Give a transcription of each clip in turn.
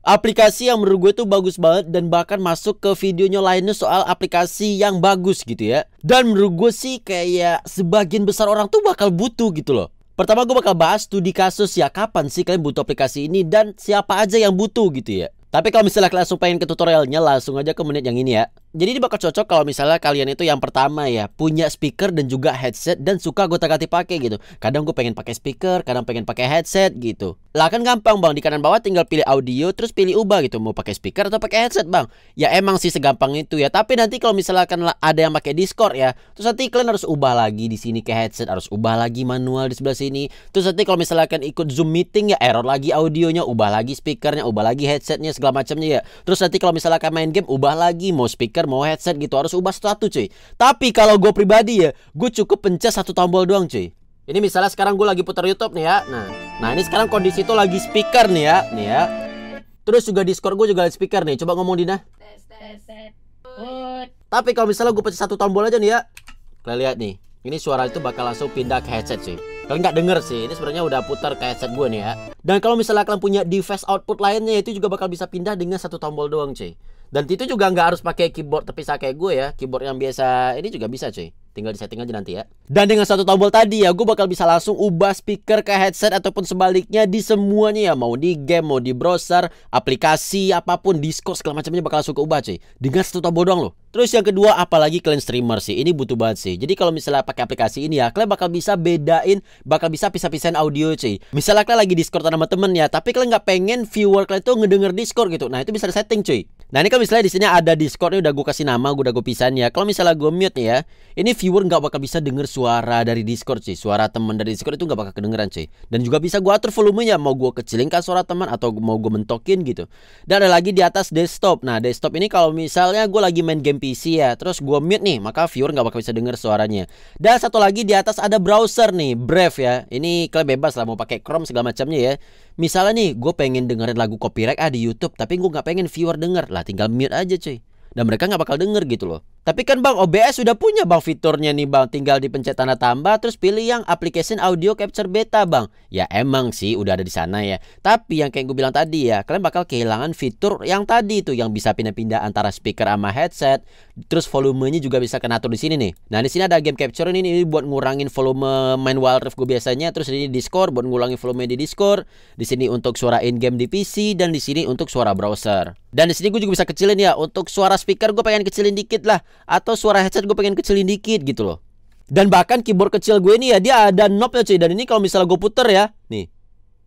Aplikasi yang menurut gue tuh bagus banget dan bahkan masuk ke videonya lainnya soal aplikasi yang bagus gitu ya. Dan menurut gue sih kayak sebagian besar orang tuh bakal butuh gitu loh. Pertama gue bakal bahas studi kasus ya, kapan sih kalian butuh aplikasi ini dan siapa aja yang butuh gitu ya. Tapi kalau misalnya kalian langsung pengen ke tutorialnya, langsung aja ke menit yang ini ya. Jadi ini bakal cocok kalau misalnya kalian itu yang pertama ya, punya speaker dan juga headset dan suka gonta-ganti pakai gitu. Kadang gue pengen pakai speaker, kadang pengen pakai headset gitu. Lah kan gampang bang, di kanan bawah tinggal pilih audio terus pilih ubah gitu, mau pakai speaker atau pakai headset bang. Ya emang sih segampang itu ya. Tapi nanti kalau misalkan ada yang pakai Discord ya, terus nanti kalian harus ubah lagi di sini ke headset, harus ubah lagi manual di sebelah sini. Terus nanti kalau misalkan ikut Zoom meeting ya error lagi audionya, ubah lagi speakernya, ubah lagi headsetnya segala macamnya ya. Terus nanti kalau misalkan main game ubah lagi, mau speaker mau headset gitu, harus ubah satu cuy. Tapi kalau gue pribadi ya, gue cukup pencet satu tombol doang cuy. Ini misalnya sekarang gue lagi putar YouTube nih ya. Nah ini sekarang kondisi itu lagi speaker nih ya. Terus juga Discord gue juga ada speaker nih. Coba ngomong Dina. Tapi kalau misalnya gue pencet satu tombol aja nih ya, kalian lihat nih, ini suara itu bakal langsung pindah ke headset cuy. Kalian nggak denger sih, ini sebenarnya udah putar ke headset gue nih ya. Dan kalau misalnya kalian punya device output lainnya, itu juga bakal bisa pindah dengan satu tombol doang cuy. Dan itu juga nggak harus pakai keyboard terpisah kayak gue ya. Keyboard yang biasa ini juga bisa cuy. Tinggal di setting aja nanti ya. Dan dengan satu tombol tadi ya, gue bakal bisa langsung ubah speaker ke headset ataupun sebaliknya di semuanya ya. Mau di game, mau di browser, aplikasi, apapun, Discord segala macamnya bakal langsung keubah cuy. Dengan satu tombol doang loh. Terus yang kedua, apalagi kalian streamer sih, ini butuh banget sih. Jadi kalau misalnya pakai aplikasi ini ya, kalian bakal bisa bedain, bakal bisa pisah-pisahin audio cuy. Misalnya kalian lagi Discord sama temen ya, tapi kalian nggak pengen viewer kalian tuh ngedenger Discord gitu. Nah itu bisa di setting cuy. Nah ini kan misalnya di sini ada Discord, ini udah gue kasih nama, udah gue pisahin ya. Kalau misalnya gue mute nih ya, ini viewer nggak bakal bisa denger suara dari Discord cuy. Suara teman dari Discord itu nggak bakal kedengeran cuy. Dan juga bisa gue atur volumenya, mau gue kecilin kan suara teman atau mau gue mentokin gitu. Dan ada lagi di atas desktop. Nah desktop ini kalau misalnya gue lagi main game PC ya, terus gue mute nih, maka viewer nggak bakal bisa denger suaranya. Dan satu lagi di atas ada browser nih, Brave ya. Ini kalian bebas lah mau pakai Chrome segala macamnya ya. Misalnya nih, gue pengen dengerin lagu copyright di YouTube, tapi gue nggak pengen viewer denger, lah tinggal mute aja cuy. Dan mereka nggak bakal denger gitu loh. Tapi kan bang, OBS sudah punya bang fiturnya nih bang. Tinggal dipencet tanda tambah, terus pilih yang application audio capture beta bang. Ya emang sih udah ada di sana ya. Tapi yang kayak gue bilang tadi ya, kalian bakal kehilangan fitur yang tadi tuh, yang bisa pindah-pindah antara speaker sama headset. Terus volumenya juga bisa kena atur di sini nih. Nah di sini ada game capture ini buat ngurangin volume main Wild Rift gue biasanya. Terus ini Discord buat ngurangin volume di Discord. Di sini untuk suara in-game di PC, dan di sini untuk suara browser. Dan di sini gue juga bisa kecilin ya. Untuk suara speaker gue pengen kecilin dikit lah, atau suara headset gue pengen kecilin dikit gitu loh. Dan bahkan keyboard kecil gue ini ya, dia ada knobnya cuy. Dan ini kalau misalnya gue puter ya, nih,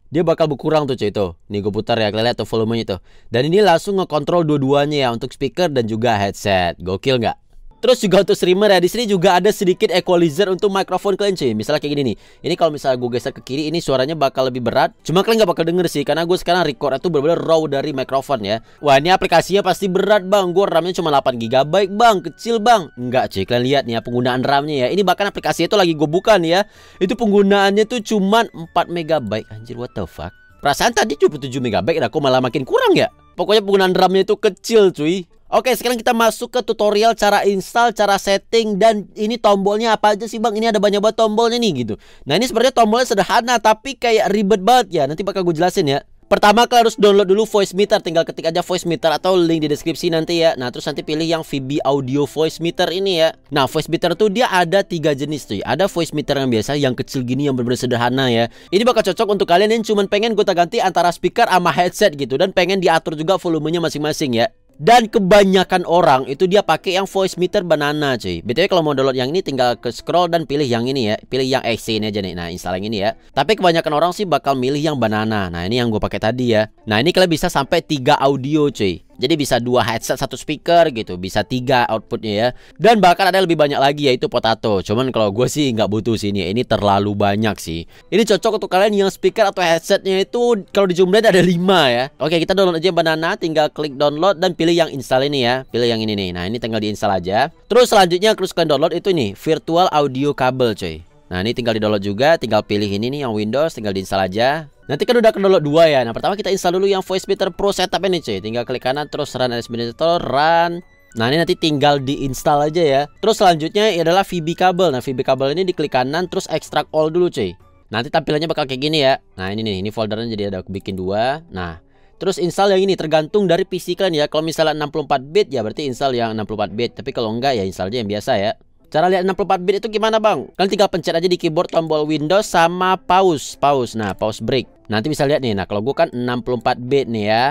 dia bakal berkurang tuh cuy tuh. Nih gue putar ya, kalian lihat tuh volumenya tuh. Dan ini langsung ngekontrol dua-duanya ya, untuk speaker dan juga headset. Gokil nggak? Terus juga untuk streamer ya, di sini juga ada sedikit equalizer untuk mikrofon kalian cuy. Misalnya kayak gini nih. Ini kalau misalnya gue geser ke kiri, ini suaranya bakal lebih berat. Cuma kalian nggak bakal denger sih, karena gue sekarang record itu benar-benar raw dari mikrofon ya. Wah ini aplikasinya pasti berat bang. Gue RAM-nya cuma 8 GB bang, kecil bang. Enggak cuy, kalian lihat nih ya penggunaan RAM-nya ya. Ini bahkan aplikasi itu lagi gue buka nih ya. Itu penggunaannya tuh cuma 4 MB. Anjir, what the fuck. Perasaan tadi cuma 7 MB, kok malah makin kurang ya. Pokoknya penggunaan RAM-nya itu kecil cuy. Oke, sekarang kita masuk ke tutorial cara install, cara setting, dan ini tombolnya apa aja sih bang? Ini ada banyak banget tombolnya nih gitu. Nah ini sebenarnya tombolnya sederhana tapi kayak ribet banget ya. Nanti bakal gue jelasin ya. Pertama kalian harus download dulu Voice Meter. Tinggal ketik aja Voice Meter atau link di deskripsi nanti ya. Nah terus nanti pilih yang VB Audio Voice Meter ini ya. Nah Voice Meter tuh dia ada 3 jenis tuh. Ada Voice Meter yang biasa, yang kecil gini, yang benar-benar sederhana ya. Ini bakal cocok untuk kalian yang cuman pengen gonta-ganti antara speaker sama headset gitu, dan pengen diatur juga volumenya masing-masing ya. Dan kebanyakan orang itu dia pakai yang Voice Meter Banana cuy. BTW kalau mau download yang ini tinggal ke scroll dan pilih yang ini ya. Pilih yang XC ini aja nih. Nah install yang ini ya. Tapi kebanyakan orang sih bakal milih yang Banana. Nah ini yang gue pakai tadi ya. Nah ini kalian bisa sampai 3 audio cuy. Jadi bisa 2 headset 1 speaker gitu. Bisa 3 outputnya ya. Dan bahkan ada lebih banyak lagi, yaitu Potato. Cuman kalau gue sih nggak butuh sini ya. Ini terlalu banyak sih. Ini cocok untuk kalian yang speaker atau headsetnya itu kalau dijumlahin ada 5 ya. Oke, kita download aja Banana. Tinggal klik download dan pilih yang install ini ya. Pilih yang ini nih. Nah ini tinggal diinstal aja. Terus selanjutnya terus kalian download itu nih, Virtual Audio Cable cuy. Nah ini tinggal di download juga. Tinggal pilih ini nih yang Windows. Tinggal diinstal aja. Nanti kan udah download 2 ya. Nah pertama kita install dulu yang Voice Meter Pro setup ini cuy. Tinggal klik kanan terus run as administrator, run. Nah ini nanti tinggal diinstal aja ya. Terus selanjutnya adalah VB kabel. Nah VB kabel ini diklik kanan terus extract all dulu cuy. Nanti tampilannya bakal kayak gini ya. Nah ini nih, ini foldernya jadi ada aku bikin 2. Nah Terus install yang ini tergantung dari PC kalian ya. Kalau misalnya 64 bit ya berarti install yang 64 bit. Tapi kalau enggak ya install aja yang biasa ya. Cara lihat 64 bit itu gimana bang? Kalian tinggal pencet aja di keyboard tombol Windows sama pause. Nah pause break. Nanti bisa lihat nih. Nah kalau gue kan 64 bit nih ya.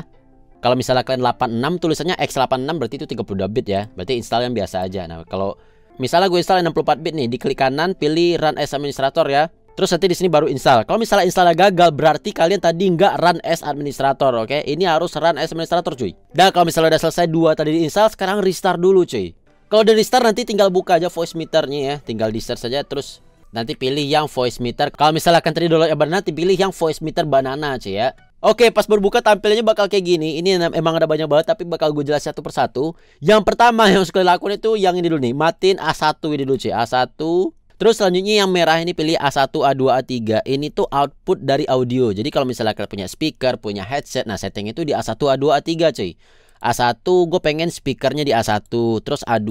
Kalau misalnya kalian 86 tulisannya X86 berarti itu 32 bit ya. Berarti install yang biasa aja. Nah kalau misalnya gue install 64 bit nih, diklik kanan pilih Run as Administrator ya. Terus nanti di sini baru install. Kalau misalnya installnya gagal berarti kalian tadi nggak Run as Administrator, oke? Ini harus Run as Administrator cuy. Dan kalau misalnya udah selesai 2 tadi diinstal, sekarang restart dulu cuy. Kalau udah restart nanti tinggal buka aja voice meternya ya. Tinggal di search saja terus nanti pilih yang voice meter. Kalau misalnya kan tadi download banana nanti pilih yang voice meter banana cuy ya. Oke, pas berbuka tampilannya bakal kayak gini. Ini emang ada banyak banget tapi bakal gue jelas satu persatu. Yang pertama yang harus kalian lakukan itu yang ini dulu nih. Matiin A1 ini dulu cuy. A1. Terus selanjutnya yang merah ini pilih A1, A2, A3. Ini tuh output dari audio. Jadi kalau misalnya kalian punya speaker, punya headset, nah setting itu di A1, A2, A3 cuy. A1 gue pengen speakernya di A1, terus A2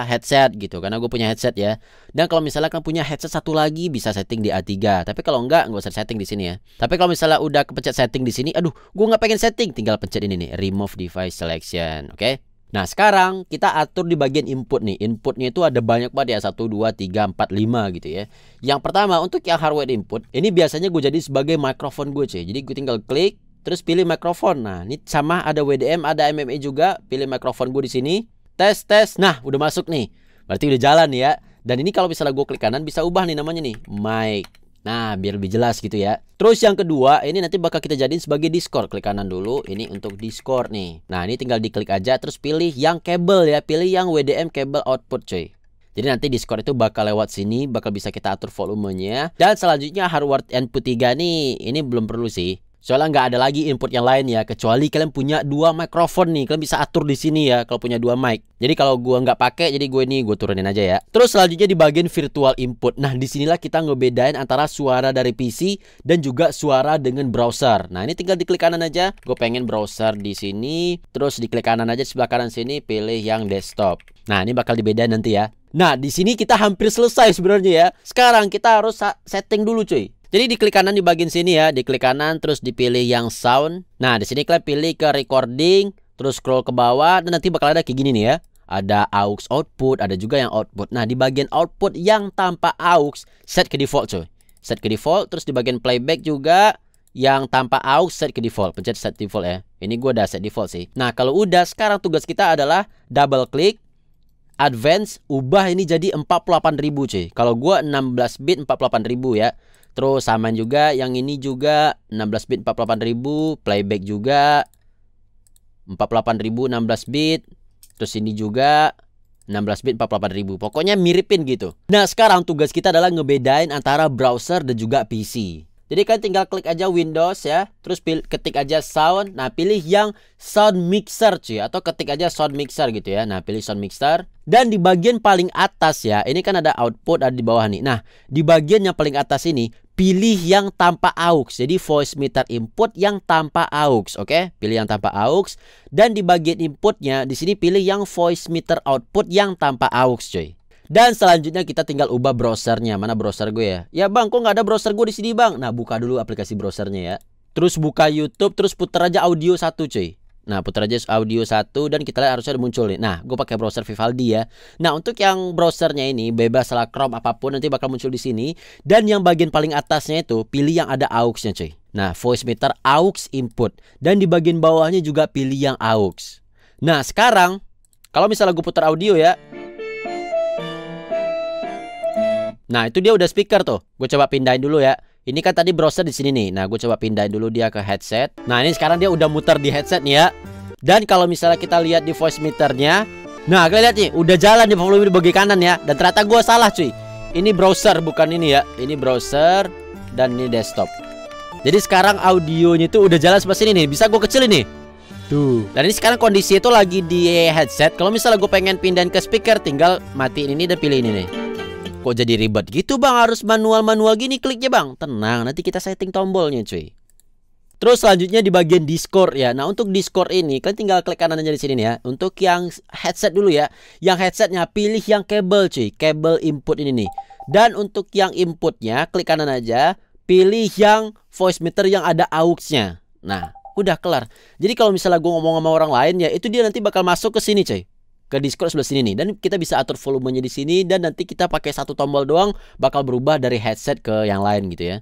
headset gitu karena gue punya headset ya. Dan kalau misalnya kalian punya headset satu lagi bisa setting di A3. Tapi kalau enggak usah setting di sini ya. Tapi kalau misalnya udah kepencet setting di sini, aduh, gue nggak pengen setting, tinggal pencet ini nih, remove device selection, oke? Nah, sekarang kita atur di bagian input nih. Inputnya itu ada banyak banget ya, 1 2 3 4 5 gitu ya. Yang pertama untuk yang hardware input, ini biasanya gue jadi sebagai microphone gue cuy. Jadi gue tinggal klik terus pilih mikrofon. Nah, ini sama ada WDM, ada MMA juga. Pilih mikrofon gue di sini. Tes. Nah, udah masuk nih. Berarti udah jalan ya. Dan ini kalau misalnya gue klik kanan bisa ubah nih namanya nih, mic. Nah, biar lebih jelas gitu ya. Terus yang kedua, ini nanti bakal kita jadiin sebagai Discord. Klik kanan dulu, ini untuk Discord nih. Nah, ini tinggal diklik aja terus pilih yang kabel ya. Pilih yang WDM kabel output cuy. Jadi nanti Discord itu bakal lewat sini, bakal bisa kita atur volumenya. Dan selanjutnya hardware input 3 nih, ini belum perlu sih. Soalnya nggak ada lagi input yang lain ya, kecuali kalian punya 2 mikrofon nih, kalian bisa atur di sini ya kalau punya 2 mic. Jadi kalau gua nggak pakai, jadi gue turunin aja ya. Terus selanjutnya di bagian virtual input. Nah, disinilah kita ngebedain antara suara dari PC dan juga suara dengan browser. Nah, ini tinggal diklik kanan aja. Gue pengen browser di sini, terus diklik kanan aja sebelah kanan sini, pilih yang desktop. Nah, ini bakal dibedain nanti ya. Nah, di sini kita hampir selesai sebenarnya ya. Sekarang kita harus setting dulu cuy. Jadi diklik kanan di bagian sini ya, diklik kanan terus dipilih yang sound. Nah, di sini kalian pilih ke recording, terus scroll ke bawah dan nanti bakal ada kayak gini nih ya. Ada aux output, ada juga yang output. Nah, di bagian output yang tanpa aux set ke default cuy. Set ke default, terus di bagian playback juga yang tanpa aux set ke default. Pencet set default ya. Ini gue udah set default sih. Nah, kalau udah sekarang tugas kita adalah double klik advance, ubah ini jadi 48.000 cuy. Kalau gue 16 bit 48.000 ya. Terus samain juga yang ini juga 16 bit 48.000, playback juga 48.000 16 bit. Terus ini juga 16 bit 48.000. Pokoknya miripin gitu. Nah, sekarang tugas kita adalah ngebedain antara browser dan juga PC. Jadi kalian tinggal klik aja Windows ya, terus ketik aja sound. Nah, pilih yang sound mixer cuy, atau ketik aja sound mixer gitu ya. Nah, pilih sound mixer. Dan di bagian paling atas ya, ini kan ada output ada di bawah nih. Nah, di bagian yang paling atas ini pilih yang tanpa aux. Jadi voice meter input yang tanpa aux, oke? Pilih yang tanpa aux. Dan di bagian inputnya di sini pilih yang voice meter output yang tanpa aux cuy. Dan selanjutnya kita tinggal ubah browsernya. Mana browser gue ya? Ya bang, kok nggak ada browser gue di sini bang? Nah, buka dulu aplikasi browsernya ya. Terus buka YouTube, terus puter aja audio 1 cuy. Nah, puter aja audio 1 dan kita lihat harusnya ada muncul nih. Nah, gue pakai browser Vivaldi ya. Nah, untuk yang browsernya ini bebas salah Chrome apapun nanti bakal muncul di sini. Dan yang bagian paling atasnya itu pilih yang ada aux-nya cuy. Nah, voice meter aux input. Dan di bagian bawahnya juga pilih yang aux. Nah, sekarang kalau misalnya gue putar audio ya. Nah, itu dia udah speaker tuh. Gue coba pindahin dulu ya. Ini kan tadi browser di sini nih. Nah, gue coba pindahin dulu dia ke headset. Nah, ini sekarang dia udah muter di headset nih ya. Dan kalau misalnya kita lihat di voice meternya, nah, kalian lihat nih, udah jalan di volume di bagian kanan ya. Dan ternyata gue salah cuy. Ini browser bukan ini ya. Ini browser dan ini desktop. Jadi sekarang audionya itu udah jalan sebelah sini nih. Bisa gue kecilin nih. Tuh. Dan ini sekarang kondisi itu lagi di headset. Kalau misalnya gue pengen pindahin ke speaker, tinggal matiin ini dan pilih ini nih. Kok jadi ribet gitu bang, harus manual-manual gini kliknya bang? Tenang, nanti kita setting tombolnya cuy. Terus selanjutnya di bagian Discord ya. Nah, untuk Discord ini kalian tinggal klik kanan aja di sini nih ya. Untuk yang headset dulu ya. Yang headsetnya pilih yang kabel cuy, kabel input ini nih. Dan untuk yang inputnya klik kanan aja, pilih yang voice meter yang ada aux-nya. Nah, Udah kelar. Jadi kalau misalnya gue ngomong sama orang lain ya, itu dia nanti bakal masuk ke sini coy, ke Discord sebelah sini nih. Dan kita bisa atur volumenya di sini. Dan nanti kita pakai satu tombol doang bakal berubah dari headset ke yang lain gitu ya.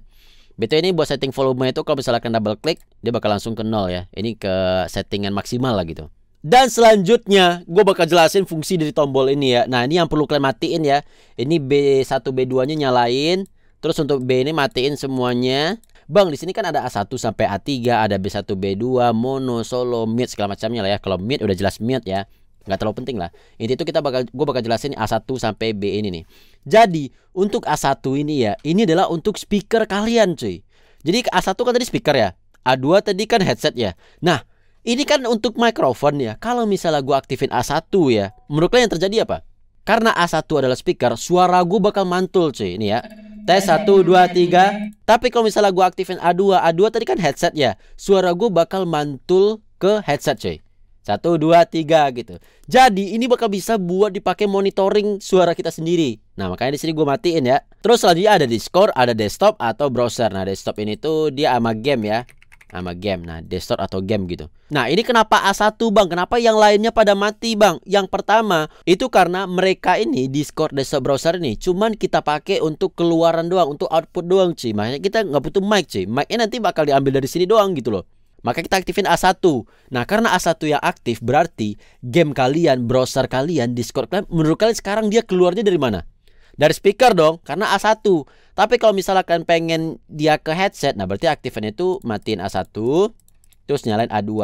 BTW ini buat setting volume itu kalau misalnya kena double klik, dia bakal langsung ke 0 ya. Ini ke settingan maksimal lah gitu. Dan selanjutnya gue bakal jelasin fungsi dari tombol ini ya. Nah ini yang perlu kalian matiin ya. Ini B1 B2 nya nyalain. Terus untuk B ini matiin semuanya. Bang, di sini kan ada A1 sampai A3, ada B1, B2, mono, solo, mute segala macamnya lah ya. Kalau mute udah jelas mute ya. Nggak terlalu penting lah. Inti itu gue bakal jelasin A1 sampai B ini nih. Jadi, untuk A1 ini ya, ini adalah untuk speaker kalian cuy. Jadi A1 kan tadi speaker ya. A2 tadi kan headset ya. Nah, ini kan untuk mikrofon ya. Kalau misalnya gue aktifin A1 ya, menurut kalian yang terjadi apa? Karena A1 adalah speaker, suara gue bakal mantul cuy. Ini ya. Tes 1, 2, 3. Tapi kalau misalnya gue aktifin A2, A2 tadi kan headset ya, suara gue bakal mantul ke headset cuy. 1, 2, 3 gitu. Jadi ini bakal bisa buat dipakai monitoring suara kita sendiri. Nah makanya di sini gue matiin ya. Terus selanjutnya ada Discord, ada desktop atau browser. Nah desktop ini tuh dia sama game ya, sama game. Nah desktop atau game gitu. Nah ini kenapa A1 bang? Kenapa yang lainnya pada mati bang? Yang pertama itu karena mereka ini Discord, desktop, browser ini cuman kita pakai untuk keluaran doang, untuk output doang cuy. Makanya kita nggak butuh mic cuy. Mic-nya nanti bakal diambil dari sini doang gitu loh. Maka kita aktifin A1. Nah karena A1 yang aktif berarti game kalian, browser kalian, Discord kalian, menurut kalian sekarang dia keluarnya dari mana? Dari speaker dong, karena A1. Tapi kalau misalnya kalian pengen dia ke headset, nah berarti aktifin itu matiin A1, terus nyalain A2.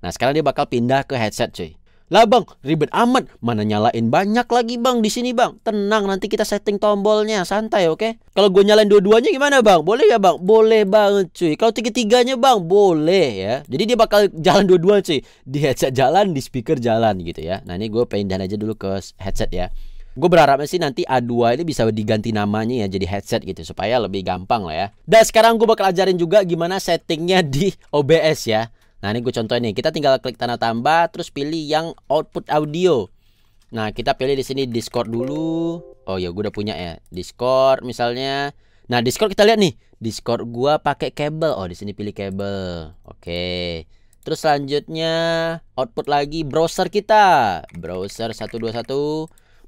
Nah sekarang dia bakal pindah ke headset cuy. Lah bang, ribet amat. Mana nyalain banyak lagi bang di sini bang. Tenang, nanti kita setting tombolnya, santai oke? Kalau gue nyalain dua-duanya gimana bang? Boleh ya bang? Boleh banget cuy. Kalau tiga-tiganya bang, boleh ya. Jadi dia bakal jalan dua-dua cuy. Di headset jalan, di speaker jalan gitu ya. Nah ini gue pindahin aja dulu ke headset ya. Gue berharapnya sih nanti A2 ini bisa diganti namanya ya jadi headset gitu supaya lebih gampang lah ya. Dan sekarang gue bakal ajarin juga gimana settingnya di OBS ya. Nah ini gue contohin nih, kita tinggal klik tanda tambah, terus pilih yang output audio. Nah kita pilih di sini Discord dulu. Oh ya gue udah punya ya Discord misalnya. Nah Discord kita lihat nih, Discord gue pakai kabel. Oh di sini pilih kabel. Oke. Terus selanjutnya output lagi browser kita. Browser 121.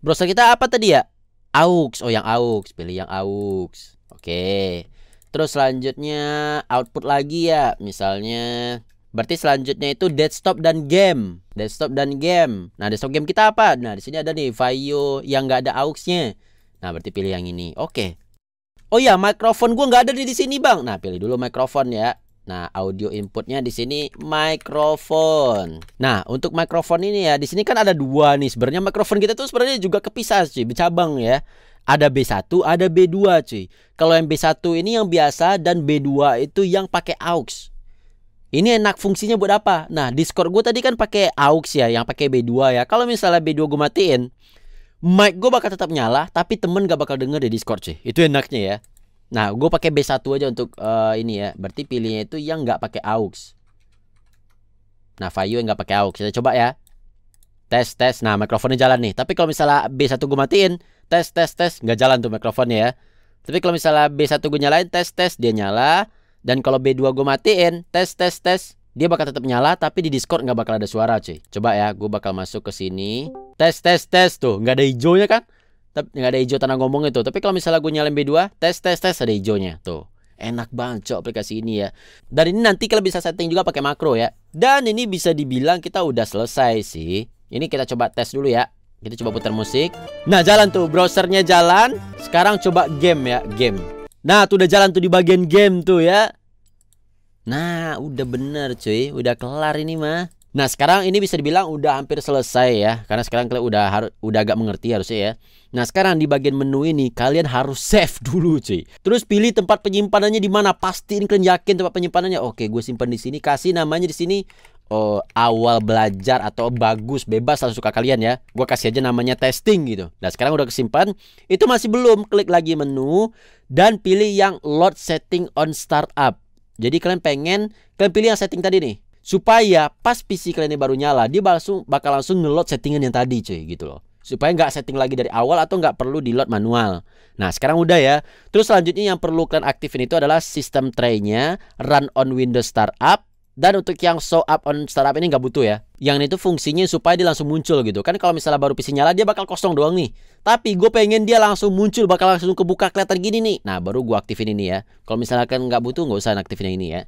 Browser kita apa tadi ya? AUX. Oh yang AUX, pilih yang AUX. Oke. Terus selanjutnya output lagi ya, misalnya. Berarti selanjutnya itu desktop dan game. Desktop dan game. Nah, desktop game kita apa? Nah, di sini ada nih Vaio yang nggak ada aux-nya. Nah, berarti pilih yang ini. Oke. Oh ya, mikrofon gua nggak ada di sini, Bang. Nah, pilih dulu mikrofon ya. Nah, audio inputnya di sini mikrofon. Nah, untuk mikrofon ini ya, di sini kan ada dua nih. Sebenarnya mikrofon kita tuh sebenarnya juga kepisah cuy, bercabang ya. Ada B1, ada B2 cuy. Kalau yang B1 ini yang biasa dan B2 itu yang pakai aux. Ini enak fungsinya buat apa? Nah, Discord gue tadi kan pakai aux ya, yang pakai B2 ya. Kalau misalnya B2 gue matiin, mic gue bakal tetap nyala, tapi temen gak bakal denger di Discord sih. Itu enaknya ya. Nah, gue pakai B1 aja untuk ini ya. Berarti pilihnya itu yang nggak pakai aux. Nah, Vaio yang nggak pakai aux. Kita coba ya. Tes. Nah, mikrofonnya jalan nih. Tapi kalau misalnya B1 gue matiin, tes, nggak jalan tuh mikrofonnya ya. Tapi kalau misalnya B1 gue nyalain, tes, dia nyala. Dan kalau B2 gue matiin, tes, dia bakal tetap nyala, tapi di Discord nggak bakal ada suara cuy. Coba ya, gue bakal masuk ke sini. Tes, tuh nggak ada hijaunya kan? Nggak ada hijau tanda ngomong itu. Tapi kalau misalnya gue nyalain B2, tes, ada hijaunya. Tuh, enak banget cok aplikasi ini ya. Dan ini nanti kalian bisa setting juga pakai makro ya. Dan ini bisa dibilang kita udah selesai sih. Ini kita coba tes dulu ya. Kita coba putar musik. Nah jalan tuh, browsernya jalan. Sekarang coba game ya, game. Nah tuh udah jalan tuh di bagian game tuh ya. Nah udah bener cuy, udah kelar ini mah. Nah sekarang ini bisa dibilang udah hampir selesai ya. Karena sekarang kalian udah agak mengerti harusnya ya. Nah sekarang di bagian menu ini kalian harus save dulu cuy. Terus pilih tempat penyimpanannya di mana. Pastiin kalian yakin tempat penyimpanannya. Oke gue simpan di sini. Kasih namanya di sini. Oh, awal belajar atau bagus, bebas lah suka kalian ya. Gue kasih aja namanya testing gitu. Nah sekarang udah kesimpan. Itu masih belum, klik lagi menu dan pilih yang load setting on startup. Jadi kalian pilih yang setting tadi nih, supaya pas PC kalian ini baru nyala, dia bakal langsung nge-load settingan yang tadi cuy gitu loh. Supaya nggak setting lagi dari awal atau nggak perlu di load manual. Nah sekarang udah ya. Terus selanjutnya yang perlu kalian aktifin itu adalah sistem tray-nya, run on Windows Startup. Dan untuk yang show up on startup ini nggak butuh ya. Yang ini tuh fungsinya supaya dia langsung muncul gitu. Kan kalau misalnya baru PC nyala dia bakal kosong doang nih. Tapi gue pengen dia langsung muncul, bakal langsung kebuka kelihatan gini nih. Nah baru gue aktifin ini ya. Kalau misalkan nggak butuh nggak usah aktifin yang ini ya.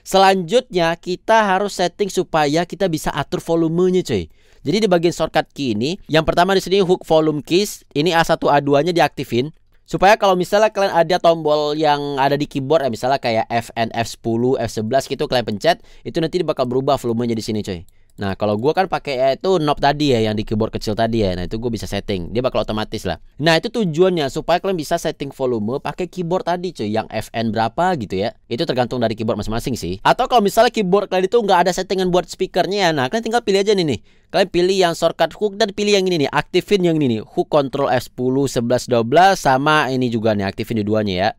Selanjutnya kita harus setting supaya kita bisa atur volumenya coy. Jadi di bagian shortcut key ini, yang pertama di sini hook volume keys, ini A1 A2-nya diaktifin. Supaya kalau misalnya kalian ada tombol yang ada di keyboard ya, misalnya kayak Fn, F10, F11 gitu kalian pencet, itu nanti bakal berubah volumenya di sini coy. Nah kalau gue kan pakai itu knob tadi ya, yang di keyboard kecil tadi ya. Nah itu gue bisa setting, dia bakal otomatis lah. Nah itu tujuannya supaya kalian bisa setting volume pakai keyboard tadi coy, yang Fn berapa gitu ya. Itu tergantung dari keyboard masing-masing sih. Atau kalau misalnya keyboard kalian itu nggak ada settingan buat speakernya ya, nah kalian tinggal pilih aja nih. Kalian pilih yang shortcut hook dan pilih yang ini nih, aktifin yang ini nih, hook control F10, 11, 12 sama ini juga nih, aktifin dua-duanya ya.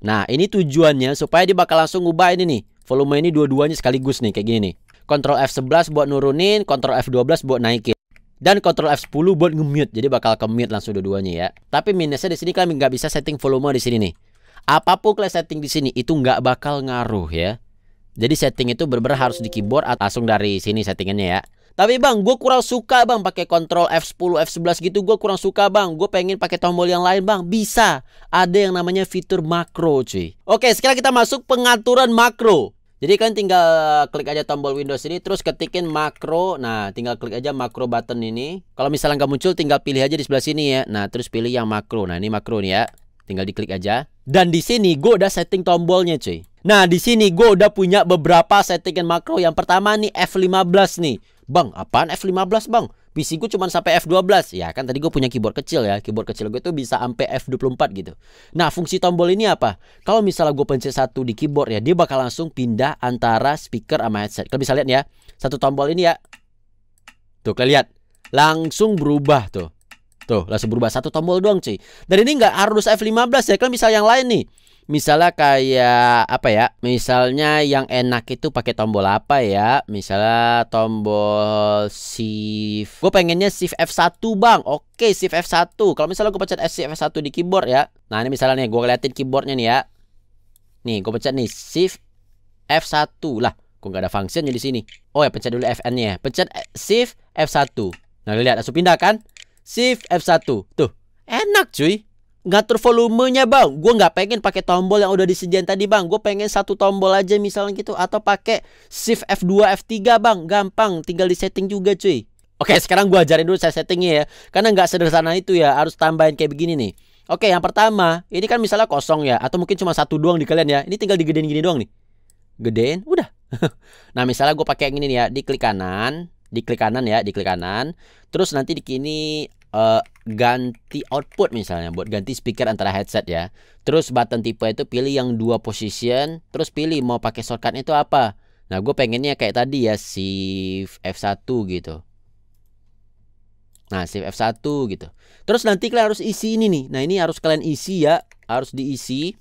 Nah ini tujuannya supaya dia bakal langsung ngubah ini nih, volume ini dua-duanya sekaligus nih kayak gini nih. Ctrl F11 buat nurunin, Ctrl F12 buat naikin. Dan Ctrl F10 buat nge-mute. Jadi bakal ke-mute langsung dua-duanya ya. Tapi minusnya di sini kalian nggak bisa setting volume di sini nih. Apapun kalian setting di sini itu nggak bakal ngaruh ya. Jadi setting itu bener-bener harus di keyboard atau langsung dari sini settingannya ya. Tapi bang, gue kurang suka bang pakai Ctrl F10, F11 gitu. Gue kurang suka bang. Gue pengen pakai tombol yang lain bang. Bisa. Ada yang namanya fitur makro cuy. Oke, sekarang kita masuk pengaturan makro. Jadi kalian tinggal klik aja tombol Windows ini, terus ketikin makro. Nah, tinggal klik aja makro button ini. Kalau misalnya nggak muncul, tinggal pilih aja di sebelah sini ya. Nah, terus pilih yang makro. Nah, ini makro nih ya. Tinggal diklik aja. Dan di sini gue udah setting tombolnya cuy. Nah, di sini gue udah punya beberapa settingan makro. Yang pertama nih F15 nih. Bang, apaan F15 bang? PC gue cuma sampai F12. Ya kan tadi gue punya keyboard kecil ya. Keyboard kecil gue tuh bisa sampai F24 gitu. Nah fungsi tombol ini apa? Kalau misalnya gue pencet satu di keyboard ya, dia bakal langsung pindah antara speaker sama headset. Kalian bisa lihat ya. Satu tombol ini ya. Tuh kalian lihat. Langsung berubah tuh. Tuh langsung berubah. Satu tombol doang cuy. Dan ini nggak harus F15 ya. Kalian bisa yang lain nih. Misalnya kayak apa ya? Misalnya yang enak itu pakai tombol apa ya? Misalnya tombol shift. Gue pengennya shift F1 bang. Oke, shift F1. Kalau misalnya gue pencet shift F1 di keyboard ya. Nah ini misalnya nih, gue liatin keyboardnya nih ya. Nih, gue pencet nih shift F1 lah. Gue nggak ada functionnya di sini. Oh ya, pencet dulu FN-nya. Pencet shift F1. Nah lihat, langsung pindah kan? Shift F1. Tuh, enak cuy. Ngatur volumenya bang. Gue nggak pengen pakai tombol yang udah disediain tadi bang. Gue pengen satu tombol aja misalnya gitu. Atau pakai shift F2, F3 bang. Gampang, tinggal di setting juga cuy. Oke, sekarang gue ajarin dulu saya settingnya ya. Karena nggak sederhana itu ya. Harus tambahin kayak begini nih. Oke, yang pertama, ini kan misalnya kosong ya. Atau mungkin cuma satu doang di kalian ya. Ini tinggal digedein gini doang nih. Gedein, udah. Nah misalnya gue pakai yang ini nih ya. Di klik kanan. Di klik kanan ya. Di klik kanan. Terus nanti di sini ganti output misalnya buat ganti speaker antara headset ya. Terus button tipe itu pilih yang 2 position. Terus pilih mau pakai shortcut itu apa. Nah gue pengennya kayak tadi ya, shift F1 gitu. Nah shift F1 gitu. Terus nanti kalian harus isi ini nih. Nah ini harus kalian isi ya. Harus diisi.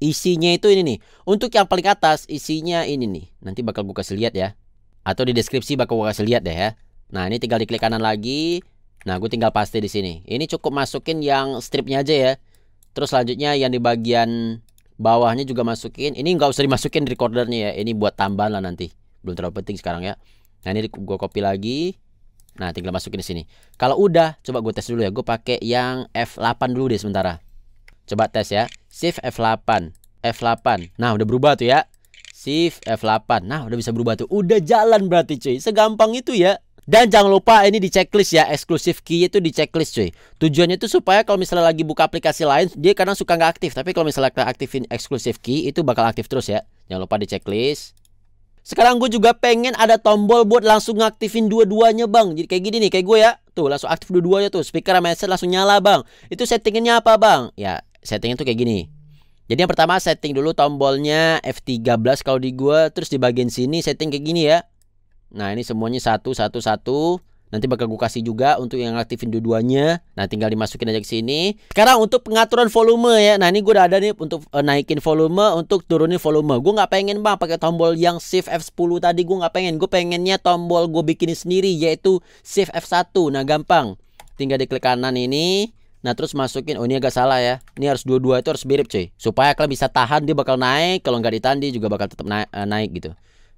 Isinya itu ini nih. Untuk yang paling atas isinya ini nih. Nanti bakal gue kasih lihat ya. Atau di deskripsi bakal gue kasih lihat deh ya. Nah ini tinggal diklik kanan lagi. Nah, gue tinggal paste di sini. Ini cukup masukin yang stripnya aja ya. Terus selanjutnya yang di bagian bawahnya juga masukin. Ini nggak usah dimasukin recordernya ya. Ini buat tambahan lah nanti. Belum terlalu penting sekarang ya. Nah, ini gue copy lagi. Nah, tinggal masukin di sini. Kalau udah, coba gue tes dulu ya. Gue pakai yang F8 dulu deh sementara. Coba tes ya. Shift F8. F8. Nah, udah berubah tuh ya. Shift F8. Nah, udah bisa berubah tuh. Udah jalan berarti cuy. Segampang itu ya. Dan jangan lupa ini di checklist ya, exclusive key itu di checklist cuy. Tujuannya itu supaya kalau misalnya lagi buka aplikasi lain, dia kadang suka nggak aktif. Tapi kalau misalnya kita aktifin exclusive key, itu bakal aktif terus ya. Jangan lupa di checklist. Sekarang gue juga pengen ada tombol buat langsung ngaktifin dua-duanya bang. Jadi kayak gini nih, kayak gue ya. Tuh langsung aktif dua-duanya tuh. Speaker sama headset langsung nyala bang. Itu settingannya apa bang? Ya settingnya tuh kayak gini. Jadi yang pertama setting dulu tombolnya F13 kalau di gue. Terus di bagian sini setting kayak gini ya. Nah ini semuanya satu. Nanti bakal gue kasih juga untuk yang aktifin dua-duanya. Nah tinggal dimasukin aja ke sini. Sekarang untuk pengaturan volume ya. Nah ini gue udah ada nih untuk naikin volume, untuk turunin volume. Gue nggak pengen bang pakai tombol yang shift F10 tadi. Gue nggak pengen. Gue pengennya tombol gue bikinin sendiri, yaitu shift F1. Nah gampang. Tinggal diklik kanan ini. Nah terus masukin, oh ini agak salah ya, ini harus dua-dua itu harus mirip cuy, supaya kalian bisa tahan dia bakal naik, kalau nggak ditahan dia juga bakal tetap naik gitu.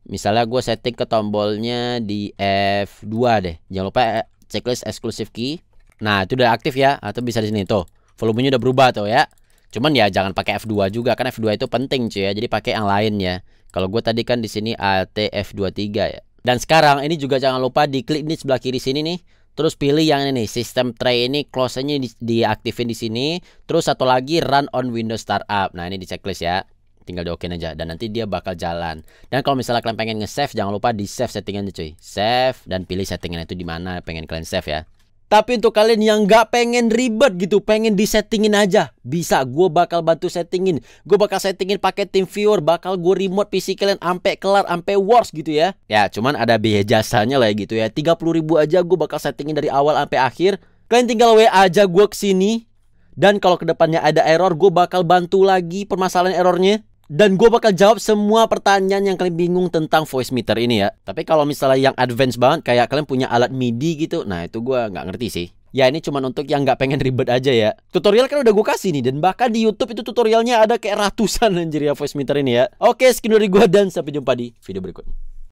Misalnya gue setting ke tombolnya di F2 deh, jangan lupa checklist exclusive key. Nah itu udah aktif ya, atau bisa di sini tuh, volumenya udah berubah tuh ya. Cuman ya jangan pakai F2 juga, kan F2 itu penting cuy ya, jadi pakai yang lain ya. Kalau gue tadi kan di sini Alt F23 ya. Dan sekarang ini juga jangan lupa diklik di sebelah kiri sini nih. Terus pilih yang ini nih, System Tray ini close-nya diaktifin di sini. Terus satu lagi Run on Windows Startup. Nah, ini di checklist ya. Tinggal di okein aja dan nanti dia bakal jalan. Dan kalau misalnya kalian pengen nge-save, jangan lupa di save settingannya cuy. Save dan pilih settingan itu di mana pengen kalian save ya. Tapi untuk kalian yang nggak pengen ribet gitu, pengen disettingin aja, bisa, gue bakal bantu settingin. Gue bakal settingin pakai TeamViewer, bakal gue remote PC kalian sampai kelar, sampai worse gitu ya. Ya, cuman ada biaya jasanya lah gitu ya. 30.000 aja gue bakal settingin dari awal sampai akhir. Kalian tinggal WA aja gue kesini. Dan kalau kedepannya ada error, gue bakal bantu lagi permasalahan errornya. Dan gue bakal jawab semua pertanyaan yang kalian bingung tentang voice meter ini ya. Tapi kalau misalnya yang advance banget, kayak kalian punya alat MIDI gitu, nah itu gue nggak ngerti sih. Ya ini cuma untuk yang nggak pengen ribet aja ya. Tutorial kan udah gue kasih nih, dan bahkan di YouTube itu tutorialnya ada kayak ratusan anjir ya voice meter ini ya. Oke, sekian dari gue dan sampai jumpa di video berikutnya.